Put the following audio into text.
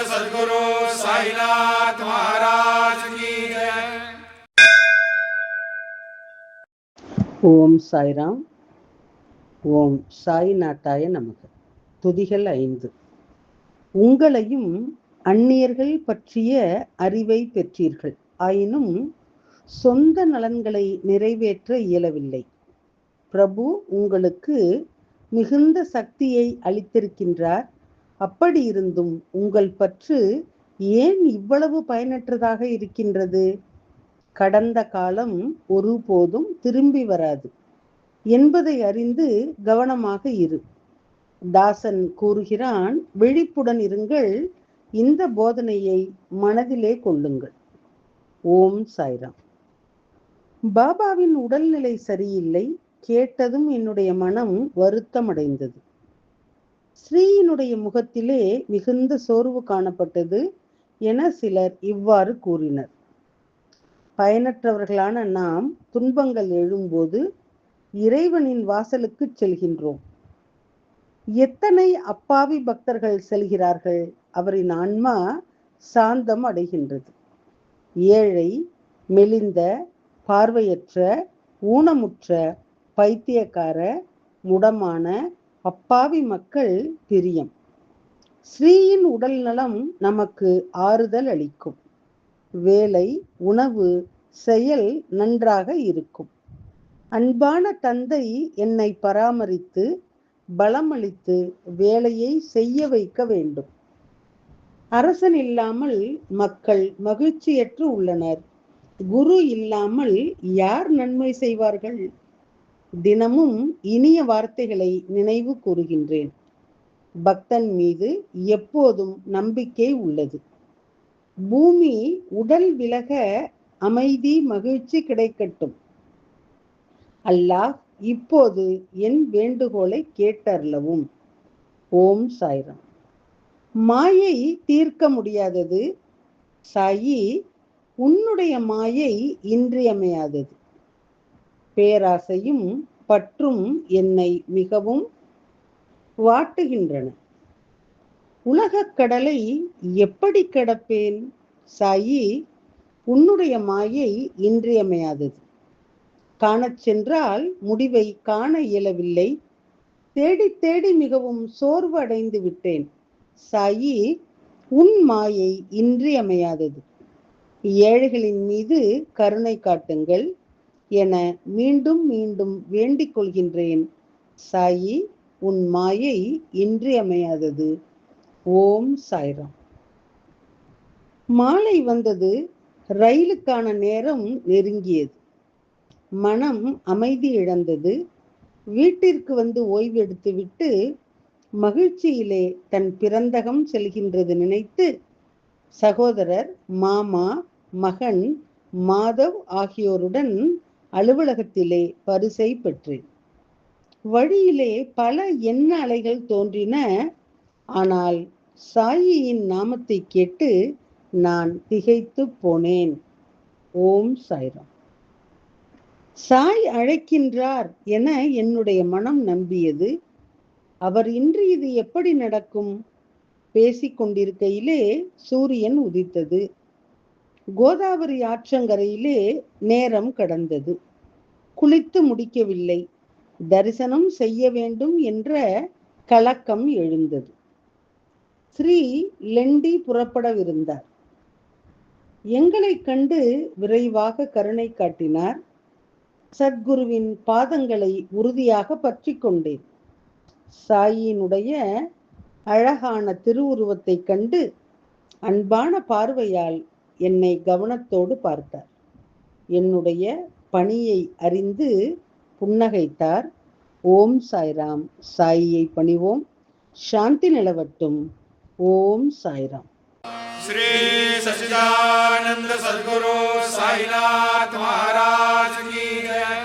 सद्गुरु साईनाथ महाराज की जय। ஓம் சாய்ராம். ஓம் சாய்நாத்தாய நமக. துதிகள் 5. உங்களையும் அந்நியர்கள் பற்றிய அறிவை பெற்றீர்கள், ஆயினும் சொந்த நலன்களை நிறைவேற்ற இயலவில்லை. பிரபு உங்களுக்கு மிகுந்த சக்தியை அளித்திருக்கின்றார். அப்படி இருந்தும் உங்கள் பற்று ஏன் இவ்வளவு பயனற்றதாக இருக்கின்றது? கடந்த காலம் ஒருபோதும் திரும்பி வராது என்பதை அறிந்து கவனமாக இரு. தாசன் கூறுகிறான், விழிப்புடன் இருங்கள், இந்த போதனையை மனதிலே கொள்ளுங்கள். ஓம் சாய்ராம். பாபாவின் உடல்நிலை சரியில்லை. கேட்டதும் என்னுடைய மனம் வருத்தமடைந்தது. ஸ்ரீயினுடைய முகத்திலே மிகுந்த சோர்வு காணப்பட்டது என சிலர் இவ்வாறு கூறினர். பயனற்றவர்களான நாம் துன்பங்கள் எழும்போது இறைவனின் வாசலுக்கு செல்கின்றோம். எத்தனை அப்பாவி பக்தர்கள் செல்கிறார்கள், அவரின் ஆன்மா சாந்தம் அடைகின்றது. ஏழை, மெலிந்த, பார்வையற்ற, ஊனமுற்ற, பைத்தியக்கார, முடமான அப்பாவி மக்கள் பிரியம். ஸ்ரீயின் உடல் நலம் நமக்கு ஆறுதல் அளிக்கும். வேலை, உணவு, செயல் நன்றாக இருக்கும். அன்பான தந்தை என்னை பராமரித்து பலமளித்து வேலையை செய்ய வைக்க வேண்டும். அரசன் இல்லாமல் மக்கள் மகிழ்ச்சியற்று உள்ளனர். குரு இல்லாமல் யார் நன்மை செய்வார்கள்? தினமும் இனிய வார்த்தைகளை நினைவு கூறுகின்றேன். பக்தன் மீது எப்போதும் நம்பிக்கை உள்ளது. பூமி உடல் விலக அமைதி, மகிழ்ச்சி கிடைக்கட்டும். அல்லாஹ் இப்போது என் வேண்டுகோளை கேட்டருளவும். ஓம் சாய்ராம். மாயை தீர்க்க முடியாதது. சாயி, உன்னுடைய மாயை இன்றியமையாதது. பேராசையும் பற்றும் என்னை மிகவும் வாட்டுகின்றன. உலகக் கடலை எப்படி கடப்பேன்? சாயி, உன்னுடைய மாயை இன்றியமையாதது. காணச் சென்றால் முடிவை காண இயலவில்லை. தேடி தேடி மிகவும் சோர்வு அடைந்து விட்டேன். சாயி, உன் மாயை இன்றியமையாதது. ஏழைகளின் மீது கருணை காட்டுங்கள் என மீண்டும் மீண்டும் வேண்டிக் கொள்கின்றேன். சாயி, உன் மாயை இன்றியமையாதது. ஓம் சாய்ராம். மாலை வந்தது. ரயிலுக்கான நேரம் நெருங்கியது. மனம் அமைதி இழந்தது. வீட்டிற்கு வந்து ஓய்வெடுத்துவிட்டு மகிழ்ச்சியிலே தன் பிறந்தகம் செல்கின்றது நினைத்து சகோதரர், மாமா, மகன் மாதவ் ஆகியோருடன் அலுவலகத்திலே பரிசை பெற்றேன். வழியிலே பல எண்ண அலைகள் தோன்றின. ஆனால் சாயியின் நாமத்தை கேட்டு நான் திகைத்து போனேன். ஓம் சாய்ராம். சாய் அழைக்கின்றார் என என்னுடைய மனம் நம்பியது. அவர் இன்றி இது எப்படி நடக்கும்? பேசிக்கொண்டிருக்கையிலே சூரியன் உதித்தது. கோதாவரி ஆற்றங்கரையிலே நேரம் கடந்தது. குளித்து முடிக்கவில்லை. தரிசனம் செய்ய வேண்டும் என்ற கலக்கம் எழுந்தது. ஸ்ரீ லெண்டி புறப்படவிருந்தார். எங்களை கண்டு விரைவாக கருணை காட்டினார். சத்குருவின் பாதங்களை உறுதியாக பற்றி கொண்டேன். சாயினுடைய அழகான திருவுருவத்தை கண்டு அன்பான பார்வையால் என்னை கவனத்தோடு பார்த்தார். என்னுடைய பணியை அறிந்து புன்னகைத்தார். ஓம் சாய்ராம். சாயியை பணிவோம். சாந்தி நிலவட்டும். ஓம் சாய்ராம். श्री सच्चिदानंद सद्गुरु साईनाथ महाराज की जय।